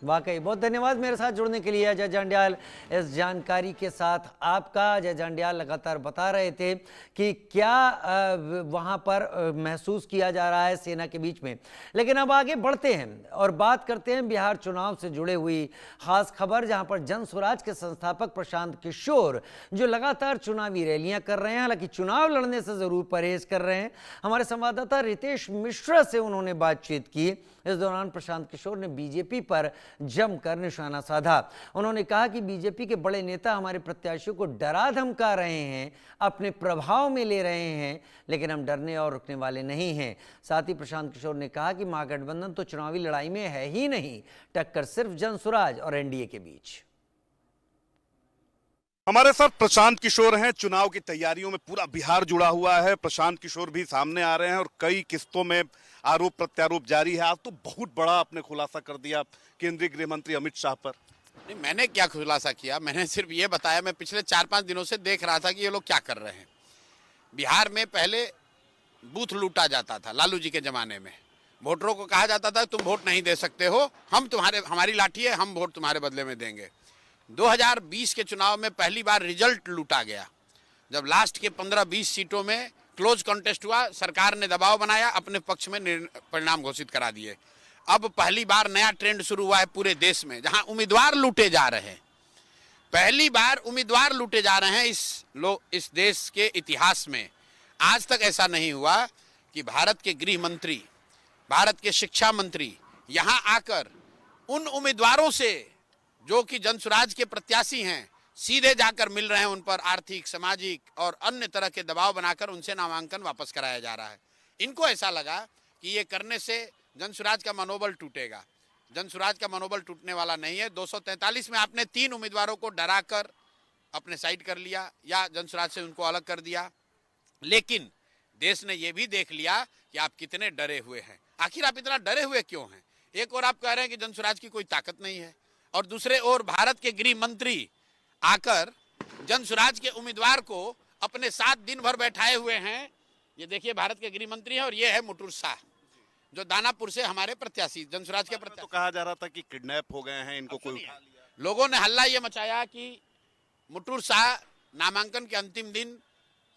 वाकई बहुत धन्यवाद मेरे साथ जुड़ने के लिए अजय जंडियाल। इस जानकारी के साथ आपका। अजय जंडियाल लगातार बता रहे थे कि क्या वहां पर महसूस किया जा रहा है सेना के बीच में। लेकिन अब आगे बढ़ते हैं और बात करते हैं बिहार चुनाव से जुड़े हुई खास खबर, जहां पर जन स्वराज के संस्थापक प्रशांत किशोर जो लगातार चुनावी रैलियां कर रहे हैं, हालांकि चुनाव लड़ने से जरूर परहेज कर रहे हैं। हमारे संवाददाता रितेश मिश्रा से उन्होंने बातचीत की। इस दौरान प्रशांत किशोर ने बीजेपी पर जमकर निशाना साधा। उन्होंने कहा कि बीजेपी के बड़े नेता हमारे प्रत्याशियों को डरा धमका रहे हैं, अपने प्रभाव में ले रहे हैं, लेकिन हम डरने और रुकने वाले नहीं हैं। साथ ही प्रशांत किशोर ने कहा कि महागठबंधन तो चुनावी लड़ाई में है ही नहीं, टक्कर सिर्फ जनसुराज और एनडीए के बीच। हमारे साथ प्रशांत किशोर हैं। चुनाव की तैयारियों में पूरा बिहार जुड़ा हुआ है। प्रशांत किशोर भी सामने आ रहे हैं और कई किस्तों में आरोप प्रत्यारोप जारी है। आज तो बहुत बड़ा आपने खुलासा कर दिया केंद्रीय गृह मंत्री अमित शाह पर। नहीं, मैंने क्या खुलासा किया? मैंने सिर्फ ये बताया, मैं पिछले 4-5 दिनों से देख रहा था कि ये लोग क्या कर रहे हैं। बिहार में पहले बूथ लूटा जाता था लालू जी के जमाने में। वोटरों को कहा जाता था तुम वोट नहीं दे सकते हो, हमारी लाठी है, हम वोट तुम्हारे बदले में देंगे। 2020 के चुनाव में पहली बार रिजल्ट लूटा गया, जब लास्ट के 15-20 सीटों में क्लोज कॉन्टेस्ट हुआ, सरकार ने दबाव बनाया, अपने पक्ष में परिणाम घोषित करा दिए। अब पहली बार नया ट्रेंड शुरू हुआ है पूरे देश में, जहां उम्मीदवार लूटे जा रहे हैं। पहली बार उम्मीदवार लूटे जा रहे हैं इस देश के इतिहास में। आज तक ऐसा नहीं हुआ कि भारत के गृह मंत्री, भारत के शिक्षा मंत्री यहां आकर उन उम्मीदवारों से जो कि जनसुराज के प्रत्याशी हैं, सीधे जाकर मिल रहे हैं, उन पर आर्थिक, सामाजिक और अन्य तरह के दबाव बनाकर उनसे नामांकन वापस कराया जा रहा है। इनको ऐसा लगा कि ये करने से जनसुराज का मनोबल टूटेगा। जनसुराज का मनोबल टूटने वाला नहीं है। 243 में आपने 3 उम्मीदवारों को डराकर अपने साइड कर लिया या जनसुराज से उनको अलग कर दिया, लेकिन देश ने यह भी देख लिया कि आप कितने डरे हुए हैं। आखिर आप इतना डरे हुए क्यों हैं? एक और आप कह रहे हैं कि जनसुराज की कोई ताकत नहीं है, और दूसरे ओर भारत के गृह मंत्री आकर जनसुराज के उम्मीदवार को अपने साथ दिन भर बैठाए हुए हैं। ये देखिए भारत के गृह मंत्री हैं, और ये है मुटुर शाह जो दानापुर से हमारे प्रत्याशी, जनसुराज के प्रत्याशी। तो कहा जा रहा था कि किडनैप हो गए हैं, इनको कोई उठा लिया। लोगों ने हल्ला ये मचाया कि मुटुर शाह नामांकन के अंतिम दिन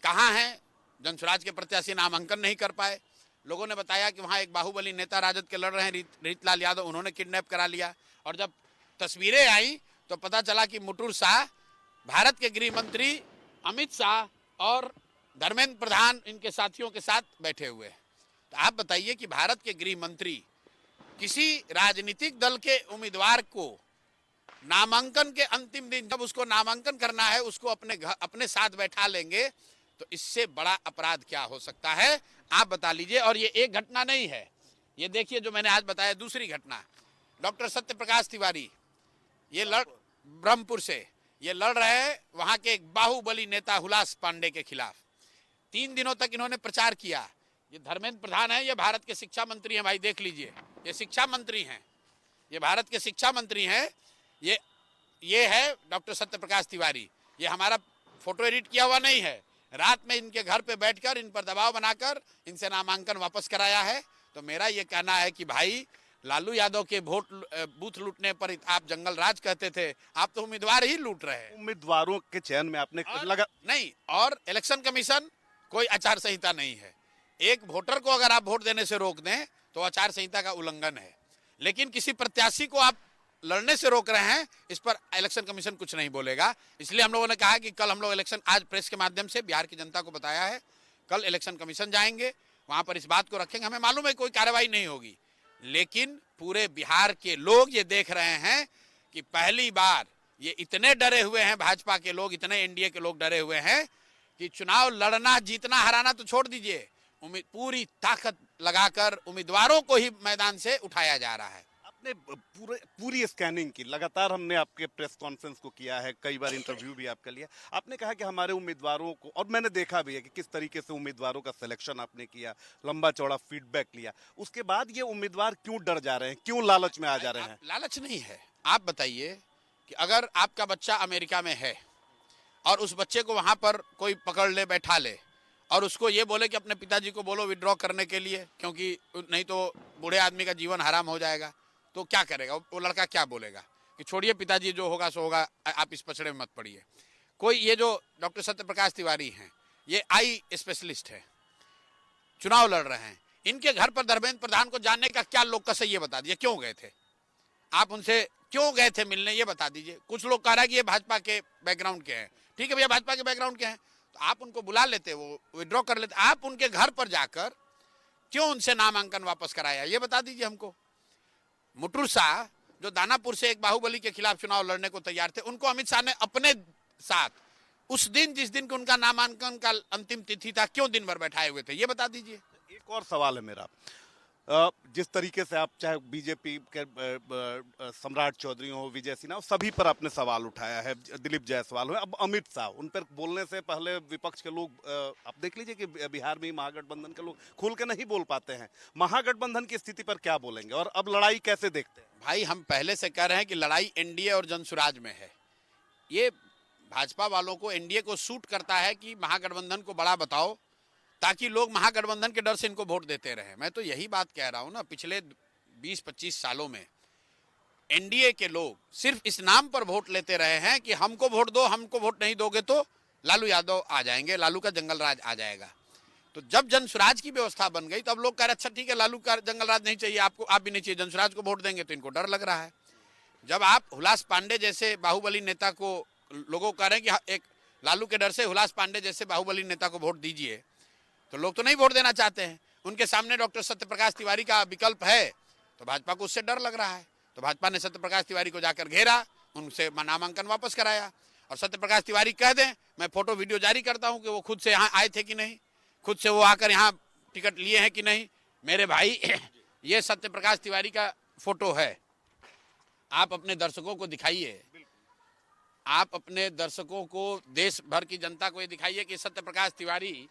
कहाँ हैं, जनसुराज के प्रत्याशी नामांकन नहीं कर पाए। लोगों ने बताया कि वहाँ एक बाहुबली नेता राजद के लड़ रहे हैं, रीतलाल यादव, उन्होंने किडनैप करा लिया। और जब तस्वीरें आई तो पता चला कि मुटुर शाह भारत के गृह मंत्री अमित शाह और धर्मेंद्र प्रधान इनके साथियों के साथ बैठे हुए हैं। तो आप बताइए कि भारत के गृह मंत्री किसी राजनीतिक दल के उम्मीदवार को नामांकन के अंतिम दिन, जब उसको नामांकन करना है, उसको अपने साथ बैठा लेंगे, तो इससे बड़ा अपराध क्या हो सकता है? आप बता लीजिए। और ये एक घटना नहीं है, ये देखिए जो मैंने आज बताया दूसरी घटना। डॉक्टर सत्य प्रकाश तिवारी ये ब्रह्मपुर से ये लड़ रहे हैं वहां के एक बाहुबली नेता हुलास पांडे के खिलाफ। 3 दिनों तक इन्होंने प्रचार किया। ये धर्मेंद्र प्रधान है, ये भारत के शिक्षा मंत्री हैं, भाई देख लीजिए, ये शिक्षा मंत्री हैं, ये भारत के शिक्षा मंत्री हैं। ये है डॉक्टर सत्य प्रकाश तिवारी। ये हमारा फोटो एडिट किया हुआ नहीं है, रात में इनके घर पे बैठकर इन पर दबाव बनाकर इनसे नामांकन वापस कराया है। तो मेरा ये कहना है कि भाई, लालू यादव के बूथ लूटने पर आप जंगल राज कहते थे, आप तो उम्मीदवार ही लूट रहे हैं। उम्मीदवारों के चयन में आपने लगा नहीं, और इलेक्शन कमीशन कोई आचार संहिता नहीं है। एक वोटर को अगर आप वोट देने से रोक दें तो आचार संहिता का उल्लंघन है, लेकिन किसी प्रत्याशी को आप लड़ने से रोक रहे हैं, इस पर इलेक्शन कमीशन कुछ नहीं बोलेगा। इसलिए हम लोगों ने कहा कि कल हम लोग आज प्रेस के माध्यम से बिहार की जनता को बताया है, कल इलेक्शन कमीशन जाएंगे, वहां पर इस बात को रखेंगे। हमें मालूम है कोई कार्रवाई नहीं होगी, लेकिन पूरे बिहार के लोग ये देख रहे हैं कि पहली बार ये इतने डरे हुए हैं, भाजपा के लोग, इतने एनडीए के लोग डरे हुए हैं कि चुनाव लड़ना, जीतना, हराना तो छोड़ दीजिए, पूरी ताकत लगाकर उम्मीदवारों को ही मैदान से उठाया जा रहा है। आपने पूरी स्कैनिंग की, लगातार हमने आपके प्रेस कॉन्फ्रेंस को किया है, कई बार इंटरव्यू भी आपका लिया। आपने कहा कि हमारे उम्मीदवारों को, और मैंने देखा भी है कि किस तरीके से उम्मीदवारों का सिलेक्शन आपने किया, लंबा चौड़ा फीडबैक लिया। उसके बाद ये उम्मीदवार क्यों डर जा रहे हैं, क्यों लालच में आ जा रहे हैं? लालच नहीं है। आप बताइए कि अगर आपका बच्चा अमेरिका में है और उस बच्चे को वहां पर कोई पकड़ ले, बैठा ले, और उसको ये बोले कि अपने पिताजी को बोलो विड्रॉ करने के लिए, क्योंकि नहीं तो बूढ़े आदमी का जीवन हराम हो जाएगा, तो क्या करेगा वो लड़का, क्या बोलेगा कि छोड़िए पिताजी, जो होगा सो होगा, आप इस पछड़े में मत पड़िए। कोई ये जो डॉक्टर सत्य प्रकाश तिवारी हैं, ये आई स्पेशलिस्ट है, चुनाव लड़ रहे हैं, इनके घर पर धर्मेंद्र प्रधान को जानने का क्या लोकस है, ये बता दीजिए। क्यों गए थे आप उनसे, क्यों गए थे मिलने, ये बता दीजिए। कुछ लोग कह रहा है कि ये भाजपा के बैकग्राउंड के हैं, ठीक है भैया, भाजपा के बैकग्राउंड के हैं तो आप उनको बुला लेते, वो विड्रॉ कर लेते। आप उनके घर पर जाकर क्यों उनसे नामांकन वापस कराया, ये बता दीजिए हमको। मुटुर शाह जो दानापुर से एक बाहुबली के खिलाफ चुनाव लड़ने को तैयार थे, उनको अमित शाह ने अपने साथ उस दिन, जिस दिन उनका नामांकन का अंतिम तिथि था, क्यों दिन भर बैठाए हुए थे, ये बता दीजिए। एक और सवाल है मेरा, जिस तरीके से आप चाहे बीजेपी के सम्राट चौधरी हो, विजय सिन्हा हो, सभी पर आपने सवाल उठाया है, दिलीप जायसवाल हो, अब अमित शाह, उन पर बोलने से पहले विपक्ष के लोग, आप देख लीजिए कि बिहार में महागठबंधन के लोग खुल के नहीं बोल पाते हैं, महागठबंधन की स्थिति पर क्या बोलेंगे और अब लड़ाई कैसे देखते हैं? भाई हम पहले से कह रहे हैं कि लड़ाई एनडीए और जनसुराज में है। ये भाजपा वालों को, एनडीए को सूट करता है कि महागठबंधन को बड़ा बताओ, ताकि लोग महागठबंधन के डर से इनको वोट देते रहे। मैं तो यही बात कह रहा हूं ना, पिछले 20-25 सालों में एनडीए के लोग सिर्फ इस नाम पर वोट लेते रहे हैं कि हमको वोट दो, हमको वोट नहीं दोगे तो लालू यादव आ जाएंगे, लालू का जंगल राज आ जाएगा। तो जब जनसुराज की व्यवस्था बन गई, तब लोग कह रहे अच्छा ठीक है, लालू का जंगल राज नहीं चाहिए आपको, आप भी नहीं चाहिए, जनसुराज को वोट देंगे, तो इनको डर लग रहा है। जब आप हुलास पांडे जैसे बाहुबली नेता को, लोगों कह रहे हैं कि एक लालू के डर से हुलास पांडे जैसे बाहुबली नेता को वोट दीजिए, तो लोग तो नहीं वोट देना चाहते हैं। उनके सामने डॉक्टर सत्य प्रकाश तिवारी का विकल्प है, तो भाजपा को उससे डर लग रहा है। तो भाजपा ने सत्य प्रकाश तिवारी को जाकर घेरा, उनसे नामांकन वापस कराया। और सत्य प्रकाश तिवारी कह दें, मैं फोटो वीडियो जारी करता हूं कि वो खुद से यहाँ आए थे कि नहीं, खुद से वो आकर यहाँ टिकट लिए हैं कि नहीं। मेरे भाई ये सत्य प्रकाश तिवारी का फोटो है, आप अपने दर्शकों को दिखाइए, आप अपने दर्शकों को, देश भर की जनता को ये दिखाइए कि सत्य प्रकाश तिवारी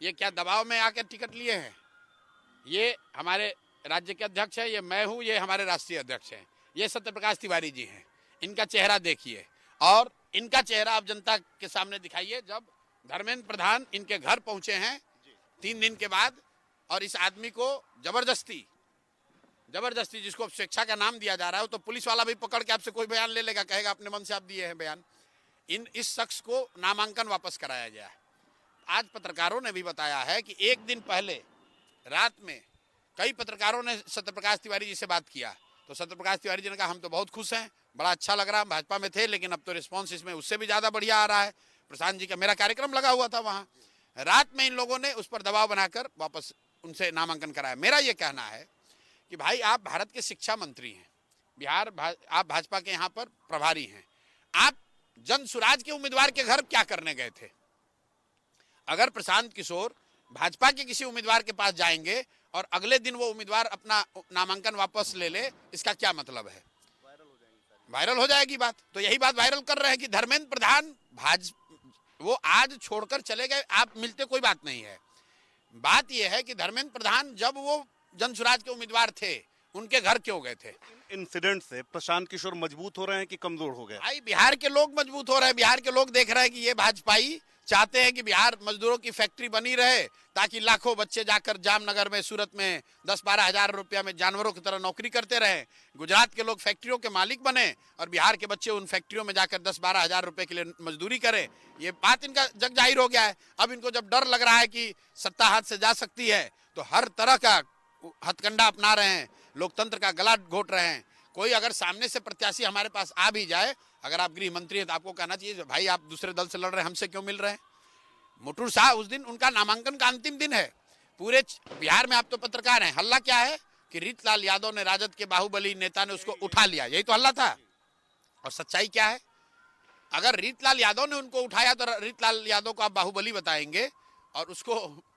ये क्या दबाव में आकर टिकट लिए हैं। ये हमारे राज्य के अध्यक्ष है, ये मैं हूँ, ये हमारे राष्ट्रीय अध्यक्ष हैं, ये सत्य प्रकाश तिवारी जी हैं। इनका चेहरा देखिए और इनका चेहरा आप जनता के सामने दिखाइए। जब धर्मेंद्र प्रधान इनके घर पहुंचे हैं 3 दिन के बाद, और इस आदमी को जबरदस्ती, जिसको स्वेच्छा का नाम दिया जा रहा है, तो पुलिस वाला भी पकड़ के आपसे कोई बयान ले लेगा, कहेगा अपने मन से आप दिए हैं बयान। इस शख्स को नामांकन वापस कराया गया है। आज पत्रकारों ने भी बताया है कि एक दिन पहले रात में कई पत्रकारों ने सत्य प्रकाश तिवारी जी से बात किया, तो सत्य प्रकाश तिवारी जी ने कहा हम तो बहुत खुश हैं, बड़ा अच्छा लग रहा है, भाजपा में थे लेकिन अब तो रिस्पॉन्स इसमें उससे भी ज़्यादा बढ़िया आ रहा है। प्रशांत जी का मेरा कार्यक्रम लगा हुआ था वहाँ, रात में इन लोगों ने उस पर दबाव बनाकर वापस उनसे नामांकन कराया। मेरा ये कहना है कि भाई आप भारत के शिक्षा मंत्री हैं, आप भाजपा के यहाँ पर प्रभारी हैं, आप जनसुराज के उम्मीदवार के घर क्या करने गए थे? अगर प्रशांत किशोर भाजपा के किसी उम्मीदवार के पास जाएंगे और अगले दिन वो उम्मीदवार अपना नामांकन वापस ले ले, इसका क्या मतलब है? वायरल हो जाएगी बात। तो यही बात वायरल कर रहे हैं कि धर्मेंद्र प्रधान वो आज छोड़कर चले गए, आप मिलते, कोई बात नहीं है। बात यह है कि धर्मेंद्र प्रधान जब वो जनसुराज के उम्मीदवार थे, उनके घर क्यों गए थे? इंसिडेंट से प्रशांत किशोर मजबूत हो रहे हैं कि कमजोर हो गए? भाई बिहार के लोग मजबूत हो रहे हैं, बिहार के लोग देख रहे हैं कि ये भाजपाई चाहते हैं कि बिहार मजदूरों की फैक्ट्री बनी रहे, ताकि लाखों बच्चे जाकर जामनगर में, सूरत में 10-12 हजार रुपया में जानवरों की तरह नौकरी करते रहे। गुजरात के लोग फैक्ट्रियों के मालिक बने और बिहार के बच्चे उन फैक्ट्रियों में जाकर 10-12 हजार रुपए के लिए मजदूरी करें। ये बात इनका जग जाहिर हो गया है। अब इनको जब डर लग रहा है कि सत्ता हाथ से जा सकती है, तो हर तरह का हथकंडा अपना रहे हैं, लोकतंत्र का गला घोट रहे हैं। कोई अगर सामने से प्रत्याशी हमारे पास आ भी जाए, अगर आप गृह मंत्री हैं तो आपको कहना चाहिए भाई आप दूसरे दल से लड़ रहे हैं, हमसे क्यों मिल रहे हैं? मुटुर शाह, उस दिन उनका नामांकन का अंतिम दिन है, पूरे बिहार में आप तो पत्रकार हैं, हल्ला क्या है कि रीतलाल यादव ने, राजद के बाहुबली नेता ने उसको उठा लिया, यही तो हल्ला था। और सच्चाई क्या है? अगर रीतलाल यादव ने उनको उठाया तो रीतलाल यादव को आप बाहुबली बताएंगे, और उसको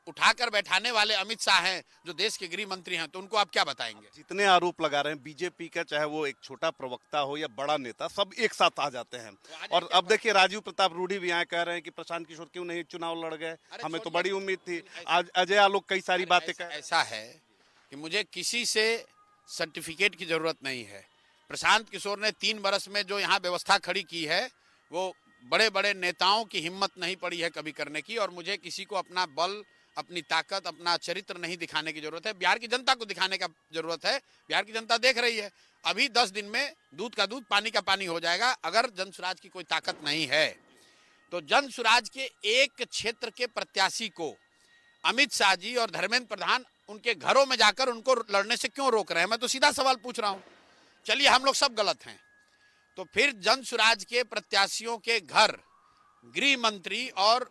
उठाकर बैठाने वाले अमित शाह हैं जो देश के गृह मंत्री हैं, तो उनको आप क्या बताएंगे? जितने आरोप लगा रहे हैं बीजेपी का, चाहे वो एक छोटा प्रवक्ता हो या बड़ा नेता, सब एक साथ आ जाते हैं। और अब देखिए राजीव प्रताप रूढ़ी भी यहाँ कह रहे हैं कि प्रशांत किशोर क्यों नहीं चुनाव लड़ गए, हमें तो बड़ी उम्मीद थी। आज अजय आलोक कई सारी बातें कह। ऐसा है कि मुझे किसी से सर्टिफिकेट की जरूरत नहीं है। प्रशांत किशोर ने 3 वर्ष में जो यहाँ व्यवस्था खड़ी की है, वो बड़े बड़े नेताओं की हिम्मत नहीं पड़ी है कभी करने की। और मुझे किसी को अपना बल, अपनी ताकत, अपना चरित्र नहीं दिखाने की जरूरत है, बिहार की जनता को दिखाने का जरूरत है। बिहार की जनता देख रही है, अभी 10 दिन में दूध का दूध पानी का पानी हो जाएगा। अगर जनसुराज की कोई ताकत नहीं है तो जनसुराज के एक क्षेत्र के प्रत्याशी को अमित शाह जी और धर्मेंद्र प्रधान उनके घरों में जाकर उनको लड़ने से क्यों रोक रहे हैं? मैं तो सीधा सवाल पूछ रहा हूं। चलिए हम लोग सब गलत हैं, तो फिर जनसुराज के प्रत्याशियों के घर गृह मंत्री और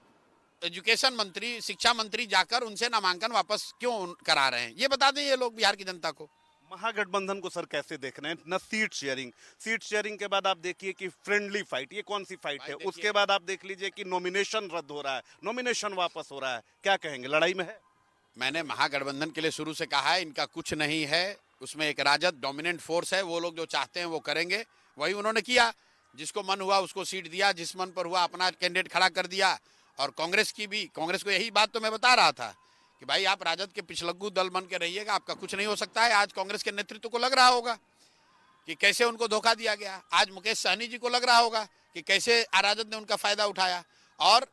एजुकेशन मंत्री, शिक्षा मंत्री जाकर उनसे नामांकन वापस क्यों करा रहे हैं? ये बता दें ये लोग बिहार की जनता को। महागठबंधन को सर कैसे देख रहे हैं? न सीट शेयरिंग के बाद आप देखिए कि फ्रेंडली फाइट, ये कौन सी फाइट है? उसके बाद आप देख लीजिए कि नॉमिनेशन रद्द हो रहा है, नॉमिनेशन वापस हो रहा है। क्या कहेंगे, लड़ाई में है? मैंने महागठबंधन के लिए शुरू से कहा है, इनका कुछ नहीं है, उसमें एक राजद डोमिनेंट फोर्स है, वो लोग जो चाहते हैं वो करेंगे, वही उन्होंने किया। जिसको मन हुआ उसको सीट दिया, जिस मन पर हुआ अपना कैंडिडेट खड़ा कर दिया। और कांग्रेस को यही बात तो मैं बता रहा था कि भाई आप राजद के पिछलग्गू दल बन के रहिएगा, आपका कुछ नहीं हो सकता है। आज कांग्रेस के नेतृत्व को लग रहा होगा कि कैसे उनको धोखा दिया गया। आज मुकेश सहनी जी को लग रहा होगा कि कैसे राजद ने उनका फायदा उठाया। और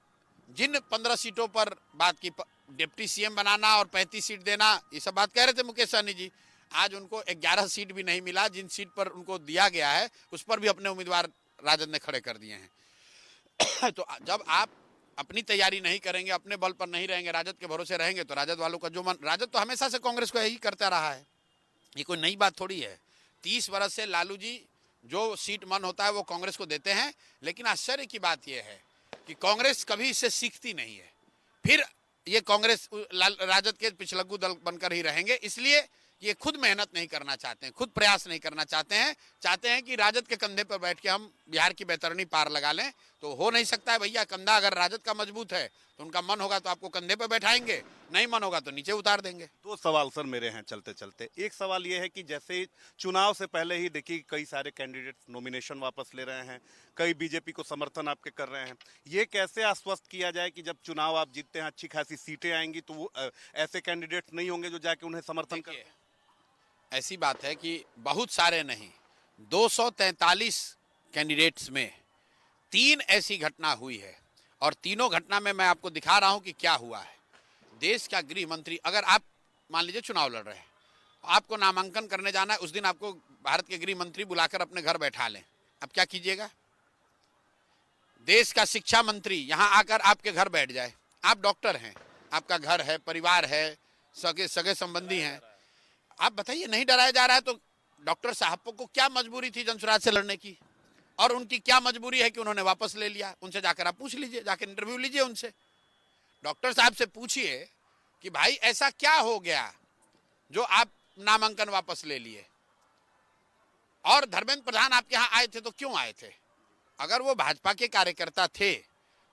जिन 15 सीटों पर बात की, डिप्टी सीएम बनाना और 35 सीट देना, ये सब बात कह रहे थे मुकेश सहनी जी, आज उनको 11 सीट भी नहीं मिला। जिन सीट पर उनको दिया गया है उस पर भी अपने उम्मीदवार राजद ने खड़े कर दिए हैं। तो जब आप अपनी तैयारी नहीं करेंगे, अपने बल पर नहीं रहेंगे, राजद के भरोसे रहेंगे, तो राजद वालों का जो मन, राजद तो हमेशा से कांग्रेस को यही करता रहा है, ये कोई नई बात थोड़ी है। 30 वर्ष से लालू जी जो सीट मन होता है वो कांग्रेस को देते हैं। लेकिन आश्चर्य की बात यह है कि कांग्रेस कभी इससे सीखती नहीं है। फिर ये कांग्रेस राजद के पिछलग्गू दल बनकर ही रहेंगे। इसलिए ये खुद मेहनत नहीं करना चाहते हैं, खुद प्रयास नहीं करना चाहते हैं कि राजद के कंधे पर बैठ के हम बिहार की बैतरणी पार लगा लें। तो हो नहीं सकता है भैया। कंधा अगर राजद का मजबूत है तो उनका मन होगा तो आपको कंधे पर बैठाएंगे, नहीं मन होगा तो नीचे उतार देंगे। 2 सवाल सर मेरे हैं चलते चलते। एक सवाल ये है कि जैसे चुनाव से पहले ही देखिए कई सारे कैंडिडेट्स नॉमिनेशन वापस ले रहे हैं, कई बीजेपी को समर्थन आपके कर रहे हैं। ये कैसे आश्वस्त किया जाए कि जब चुनाव आप जीतते हैं, अच्छी खासी सीटें आएंगी, तो वो ऐसे कैंडिडेट्स नहीं होंगे जो जाके उन्हें समर्थन करें? ऐसी बात है कि बहुत सारे नहीं, 243 कैंडिडेट्स में 3 ऐसी घटना हुई है। और तीनों घटना में मैं आपको दिखा रहा हूं कि क्या हुआ है। देश का गृह मंत्री, अगर आप मान लीजिए चुनाव लड़ रहे हैं, आपको नामांकन करने जाना है, उस दिन आपको भारत के गृह मंत्री बुलाकर अपने घर बैठा लें, अब क्या कीजिएगा? देश का शिक्षा मंत्री यहां आकर आपके घर बैठ जाए, आप डॉक्टर हैं, आपका घर है, परिवार है, सगे संबंधी हैं, आप बताइए नहीं डराया जा रहा है तो डॉक्टर साहब को क्या मजबूरी थी जनसुराज से लड़ने की? और उनकी क्या मजबूरी है कि उन्होंने वापस ले लिया? उनसे जाकर आप पूछ लीजिए, जाकर इंटरव्यू लीजिए उनसे। डॉक्टर साहब से पूछिए कि भाई ऐसा क्या हो गया जो आप नामांकन वापस ले लिए? और धर्मेंद्र प्रधान आपके यहाँ आए थे तो क्यों आए थे? अगर वो भाजपा के कार्यकर्ता थे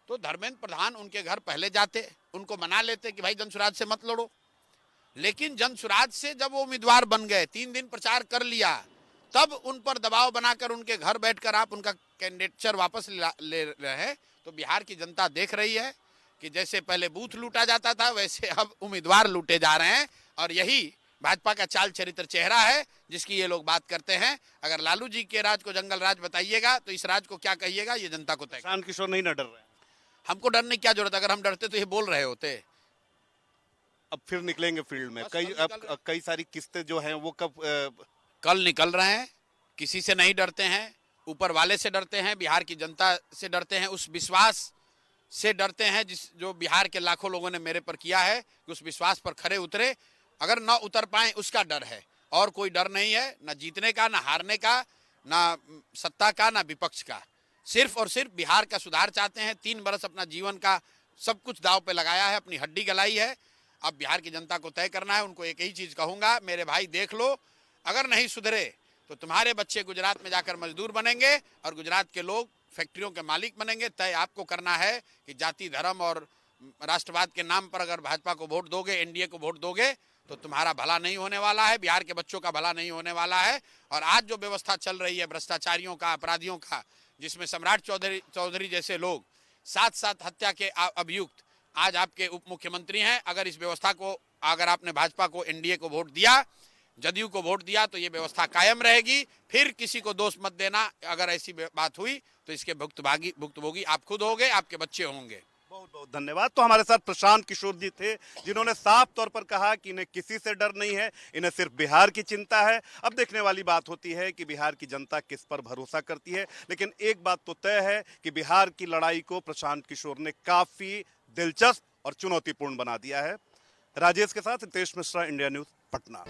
तो धर्मेंद्र प्रधान उनके घर पहले जाते, उनको मना लेते कि भाई जनसुराज से मत लड़ो। लेकिन जनसुराज से जब वो उम्मीदवार बन गए, 3 दिन प्रचार कर लिया, तब उन पर दबाव बनाकर उनके घर बैठकर आप उनका कैंडिडेचर वापस ले रहे हैं। तो बिहार की जनता देख रही है कि जैसे पहले बूथ लूटा जाता था वैसे अब उम्मीदवार लूटे जा रहे हैं। और यही भाजपा का चाल चरित्र चेहरा है जिसकी ये लोग बात करते हैं। अगर लालू जी के राज को जंगल राज बताइएगा तो इस राज को क्या कहिएगा, ये जनता को तय। प्रशांत किशोर नहीं ना डर रहे हैं? हमको डरने की क्या जरूरत? अगर हम डरते तो ये बोल रहे होते। अब फिर निकलेंगे फील्ड में। कई सारी किस्तें जो हैं वो कल निकल रहे हैं। किसी से नहीं डरते हैं, ऊपर वाले से डरते हैं, बिहार की जनता से डरते हैं, उस विश्वास से डरते हैं जो बिहार के लाखों लोगों ने मेरे पर किया है कि उस विश्वास पर खरे उतरे। अगर न उतर पाए उसका डर है, और कोई डर नहीं है, न जीतने का, न हारने का, न सत्ता का, न विपक्ष का। सिर्फ और सिर्फ बिहार का सुधार चाहते हैं। 3 बरस अपना जीवन का सब कुछ दांव पे लगाया है, अपनी हड्डी गलाई है। अब बिहार की जनता को तय करना है। उनको एक ही चीज कहूंगा, मेरे भाई देख लो, अगर नहीं सुधरे तो तुम्हारे बच्चे गुजरात में जाकर मजदूर बनेंगे और गुजरात के लोग फैक्ट्रियों के मालिक बनेंगे। तय आपको करना है कि जाति धर्म और राष्ट्रवाद के नाम पर अगर भाजपा को वोट दोगे, एनडीए को वोट दोगे, तो तुम्हारा भला नहीं होने वाला है, बिहार के बच्चों का भला नहीं होने वाला है। और आज जो व्यवस्था चल रही है भ्रष्टाचारियों का, अपराधियों का, जिसमें सम्राट चौधरी जैसे लोग 7 हत्या के अभियुक्त आज आपके उप मुख्यमंत्री हैं। अगर इस व्यवस्था को, अगर आपने भाजपा को, एनडीए को वोट दिया, जदयू को वोट दिया, तो ये व्यवस्था कायम रहेगी। फिर किसी को दोष मत देना। अगर ऐसी बात हुई तो इसके भुक्तभोगी आप खुद होंगे, आपके बच्चे होंगे। बहुत बहुत धन्यवाद। तो हमारे साथ प्रशांत किशोर जी थे, जिन्होंने साफ तौर पर कहा कि इन्हें किसी से डर नहीं है, इन्हें सिर्फ बिहार की चिंता है। अब देखने वाली बात होती है कि बिहार की जनता किस पर भरोसा करती है, लेकिन एक बात तो तय है कि बिहार की लड़ाई को प्रशांत किशोर ने काफी दिलचस्प और चुनौतीपूर्ण बना दिया है। राजेश के साथ रितेश मिश्रा, इंडिया न्यूज, पटना।